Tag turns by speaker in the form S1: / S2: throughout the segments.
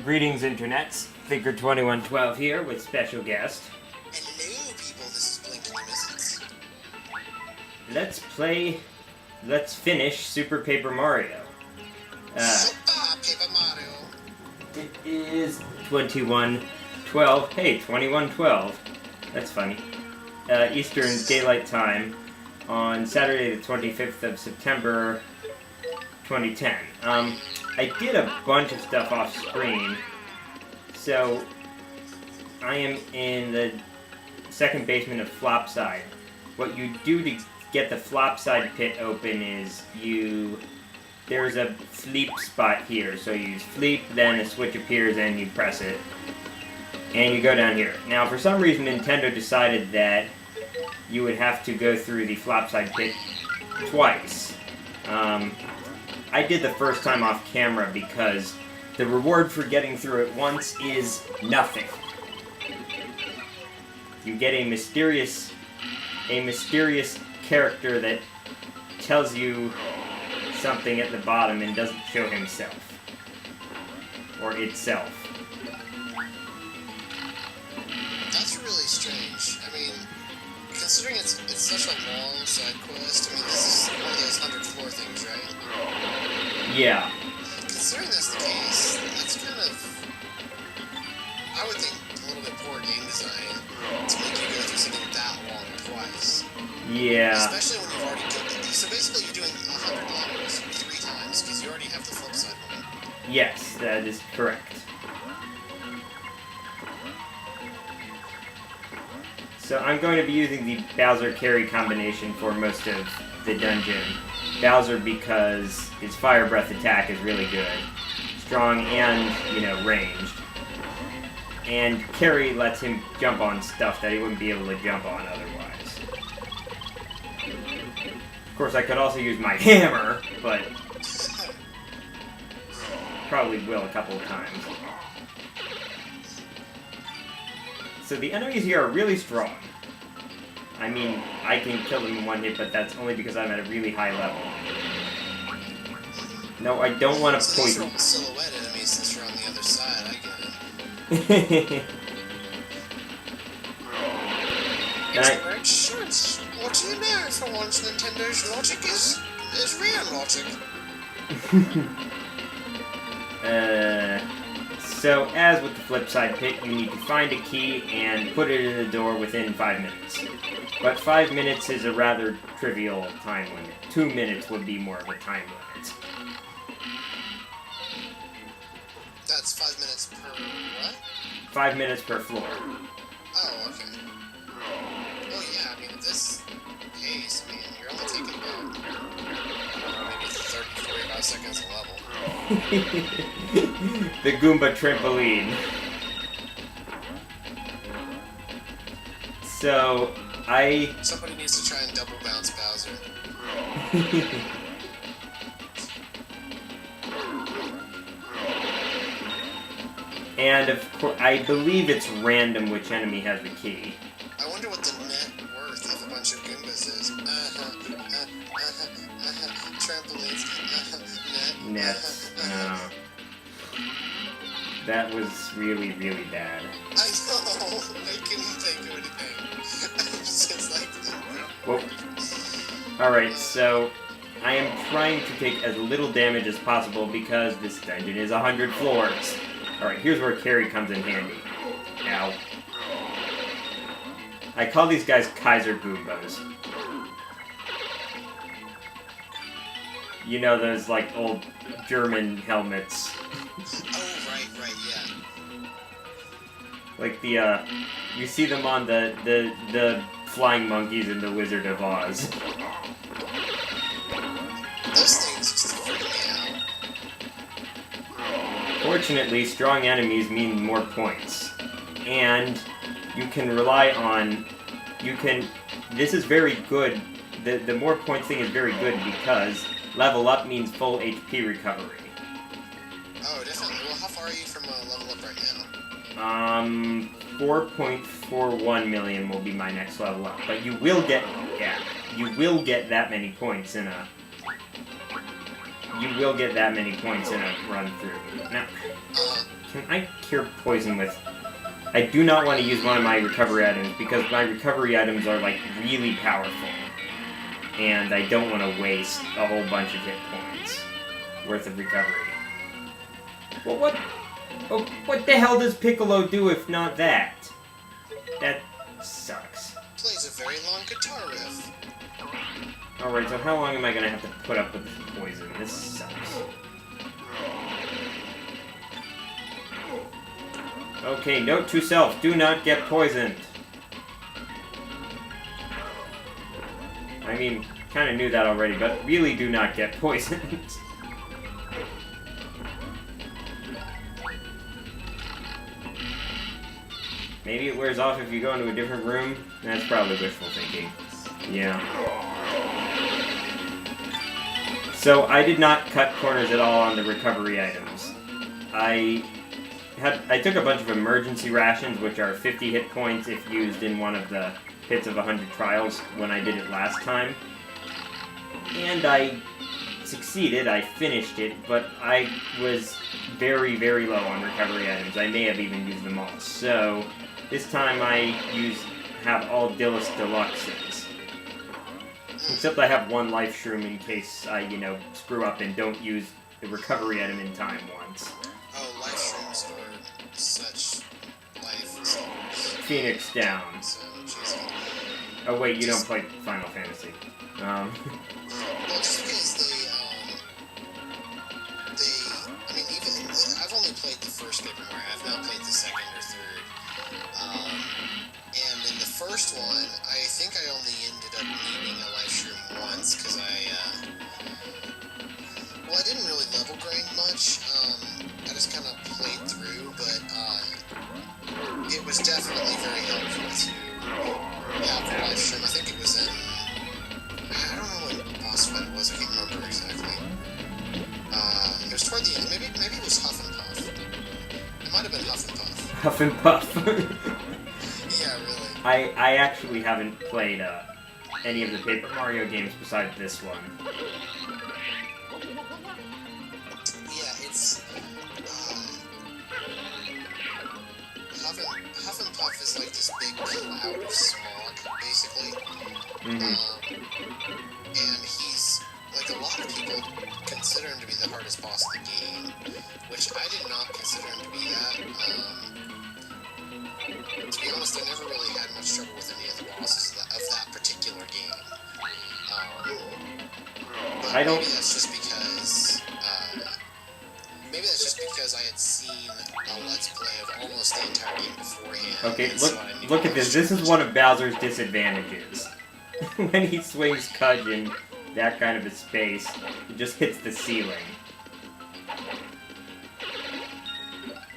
S1: Greetings, internets. Thinker2112 here with special guest.
S2: Hello, people. This is blinkkandyoumissit.
S1: Let's finish Super Paper Mario.
S2: Super Paper Mario.
S1: It is 2112. Hey, 2112. That's funny. Eastern Daylight Time on Saturday the 25th of September 2010. I did a bunch of stuff off screen, so I am in the second basement of Flopside. What you do to get the Flopside Pit open is there's a sleep spot here, so you use sleep, then a switch appears and you press it, and you go down here. Now, for some reason, Nintendo decided that you would have to go through the Flopside Pit twice. I did the first time off camera because the reward for getting through it once is nothing. You get a mysterious character that tells you something at the bottom and doesn't show himself. Or itself.
S2: That's really strange. I mean, considering it's such a long side quest, I mean, this is one of those 100 floor things, right?
S1: Yeah.
S2: Considering that's the case, that's kind of, I would think, a little bit poor game design to make you go through something that long twice.
S1: Yeah.
S2: Especially when you've already done it. So basically you're doing 100 levels 3 times, because you already have the flip side one.
S1: Yes, that is correct. So I'm going to be using the Bowser carry combination for most of the dungeon. Bowser because his fire breath attack is really good. Strong and, ranged. And carry lets him jump on stuff that he wouldn't be able to jump on otherwise. Of course, I could also use my hammer, but probably will a couple of times. So the enemies here are really strong. I mean, I can kill them in one hit, but that's only because I'm at a really high level. No, I don't want to poison.
S2: These are all silhouette enemies since you're on the other side, I get it. What do you know? For once, Nintendo's logic is real logic.
S1: So, as with the Flipside Pit, you need to find a key and put it in the door within 5 minutes. But 5 minutes is a rather trivial time limit. 2 minutes would be more of a time limit.
S2: That's 5 minutes per what?
S1: 5 minutes per floor.
S2: Oh, okay. Well, yeah, I mean, at this pace, I mean, you're only taking about, maybe 30-45 seconds a level.
S1: The Goomba trampoline. So,
S2: Somebody needs to try and double bounce Bowser.
S1: And of course, I believe it's random which enemy has the key.
S2: I wonder what the net worth of a bunch of Goombas is. Trampolines. Net.
S1: Nets. That was really, really bad.
S2: I know. I couldn't think of anything. It's just like.
S1: Whoa. Alright, so I am trying to take as little damage as possible because this dungeon is 100 floors. Alright, here's where carry comes in handy. Ow. I call these guys Kaiser Goombas. You know those, like, old German helmets.
S2: Oh, right, yeah.
S1: Like you see them on the flying monkeys in The Wizard of Oz.
S2: Those things used to freak me out.
S1: Fortunately, strong enemies mean more points. And you can rely on... This is very good. The more points thing is very good because level up means full HP recovery.
S2: Oh, definitely. Well, how far are you from level up right now?
S1: 4.41 million will be my next level up. But you will get that many points in a you will get that many points in a run through. Now, can I cure poison with... I do not want to use one of my recovery items, because my recovery items are, like, really powerful. And I don't want to waste a whole bunch of hit points worth of recovery. Well, what the hell does Piccolo do if not that? That sucks.
S2: Plays a very long guitar riff.
S1: Alright, so how long am I gonna have to put up with this poison? This sucks. Okay, note to self, do not get poisoned. I mean, kinda knew that already, but really do not get poisoned. Maybe it wears off if you go into a different room? That's probably wishful thinking. Yeah. So, I did not cut corners at all on the recovery items. I took a bunch of emergency rations, which are 50 hit points if used in one of the hits of 100 trials when I did it last time. And I succeeded, I finished it, but I was very, very low on recovery items. I may have even used them all. So, this time I have all Dillis Deluxes. Except I have one life shroom in case I, screw up and don't use the recovery item in time once.
S2: Oh, life shrooms are such life savers.
S1: Phoenix down.
S2: So, just,
S1: oh wait, you don't play Final Fantasy.
S2: well, just because I mean, even, I've only played the first Paper Mario, I've not played the second or third. And in the first one, I think I only ended up needing a life shroom once, because I didn't really level grind much. I just kind of played through, but it was definitely very helpful to have the life shroom. I think it was in, I don't know what boss fight it was, I can't remember exactly. It was toward the end, maybe it was Huff and Puff. It might have been Huff and Puff.
S1: Huff and Puff.
S2: Yeah, really.
S1: I actually haven't played any of the Paper Mario games besides this one.
S2: Yeah, it's Huff and Puff is like this big cloud of smog, basically. And he's, like, a lot of people consider him to be the hardest boss in the game, which I did not consider him to be that. To be honest, I never really had much trouble with any of the bosses of that particular game. But
S1: I don't...
S2: maybe that's just because I had seen a Let's Play of almost the entire game beforehand.
S1: Okay,
S2: so
S1: look at this. This is one of Bowser's disadvantages. When he swings Cudge in that kind of a space, it just hits the ceiling.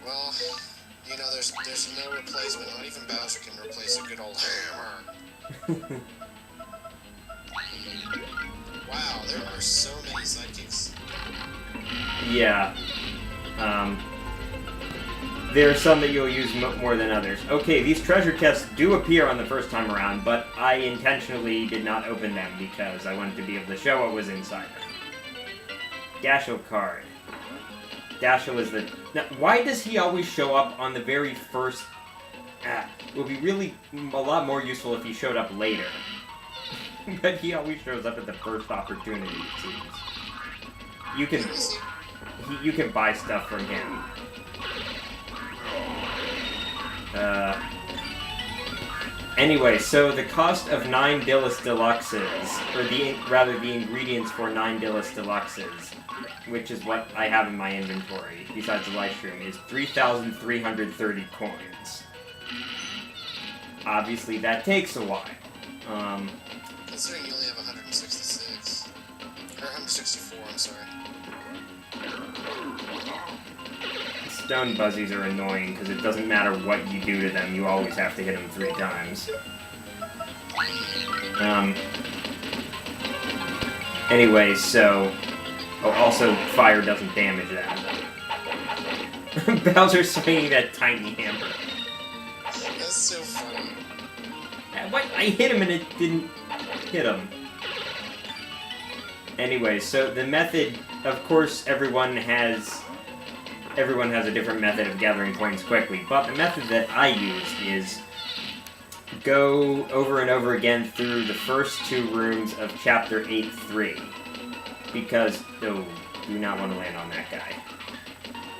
S2: Well, there's no replacement. Not even Bowser can replace a good old hammer. Wow, there are so many sidekicks.
S1: Yeah. There are some that you'll use more than others. Okay, these treasure chests do appear on the first time around, but I intentionally did not open them because I wanted to be able to show what was inside them. Dashell card. Dashell is the... Now, why does he always show up on the very first... it would be really a lot more useful if he showed up later. But he always shows up at the first opportunity, it seems. You can buy stuff from him. Anyway, so the cost of 9 Dillis Deluxes, or the ingredients for 9 Dillis Deluxes, which is what I have in my inventory, besides the life stream, is 3,330 coins. Obviously, that takes a while.
S2: Considering you only have 166. Or 164, I'm sorry.
S1: Stone Buzzies are annoying, because it doesn't matter what you do to them, you always have to hit them 3 times. Anyway, so... Oh, also, fire doesn't damage them. Bowser's swinging that tiny hammer.
S2: That's so funny.
S1: What? I hit him and it didn't hit him. Anyway, so the method of course, everyone has a different method of gathering coins quickly, but the method that I use is go over and over again through the first 2 rooms of Chapter 8-3. Because, oh, do not want to land on that guy.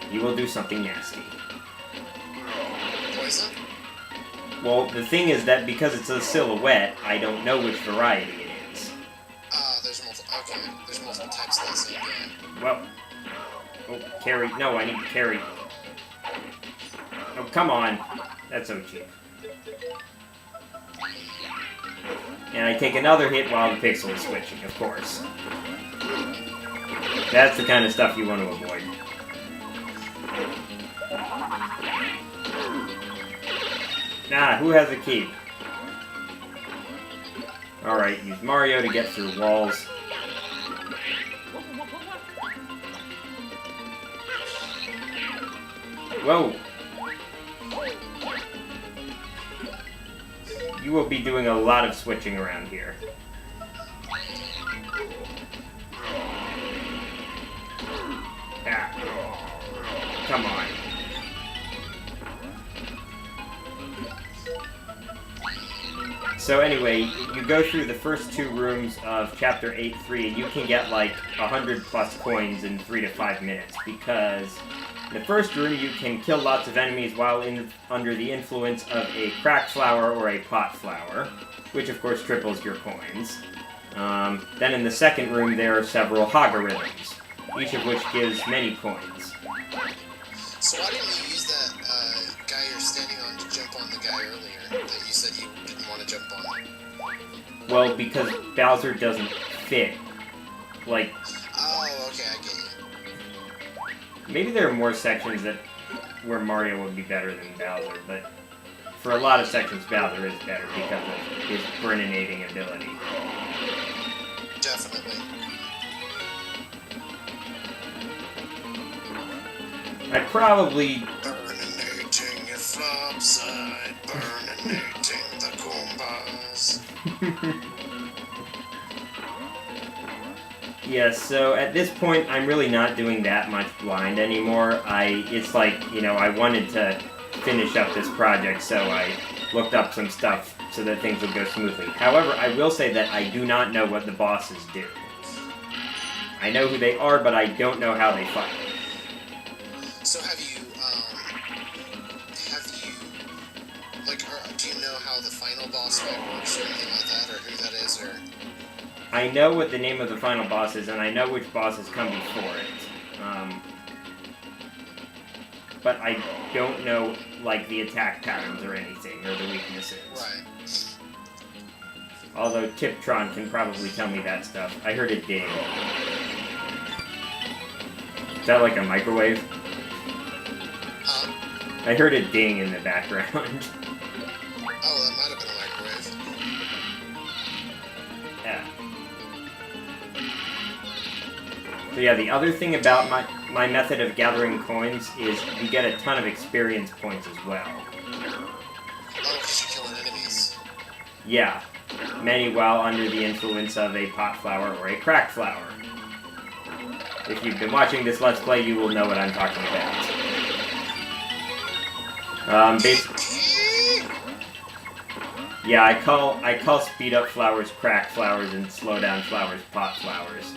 S1: He will do something nasty.
S2: Poison?
S1: Well, the thing is that because it's a silhouette, I don't know which variety it is.
S2: There's multiple types of that same game.
S1: Well, oh, carry. No, I need to carry. Oh, come on. That's so cheap. And I take another hit while the pixel is switching, of course. That's the kind of stuff you want to avoid. Nah, who has a key? Alright, use Mario to get through walls. Whoa! You will be doing a lot of switching around here. Ah. Come on. So anyway, you go through the first 2 rooms of Chapter 8-3, and you can get like 100 plus coins in 3 to 5 minutes, because in the first room you can kill lots of enemies while under the influence of a crack flower or a pot flower, which of course triples your coins. Then in the second room there are several logarithms, each of which gives many coins.
S2: So why didn't you use that guy you're standing on to jump on the guy earlier that you said you didn't want to jump on?
S1: Well, because Bowser doesn't fit. Like...
S2: Oh, okay, I get you.
S1: Maybe there are more sections where Mario would be better than Bowser, but for a lot of sections Bowser is better because of his burninating ability.
S2: Definitely.
S1: I probably...
S2: Burninating your flopside, burninating the Koopas.
S1: Yeah, so at this point, I'm really not doing that much blind anymore. It's like, you know, I wanted to finish up this project, so I looked up some stuff so that things would go smoothly. However, I will say that I do not know what the bosses do. I know who they are, but I don't know how they fight.
S2: So have you, like, do you know how the final boss fight works or anything like that, or who that is, or...
S1: I know what the name of the final boss is, and I know which bosses come before it. But I don't know, like, the attack patterns or anything, or the weaknesses.
S2: Right.
S1: Although Tiptron can probably tell me that stuff. I heard it ding. Is that like a microwave? I heard it ding in the background.
S2: Oh, that might have been a microwave.
S1: Yeah. So yeah, the other thing about my method of gathering coins is you get a ton of experience points as well.
S2: Oh, because you're killing enemies.
S1: Yeah. Many while under the influence of a pot flower or a crack flower. If you've been watching this Let's Play, you will know what I'm talking about. Yeah, I call speed up flowers crack flowers and slow down flowers pot flowers.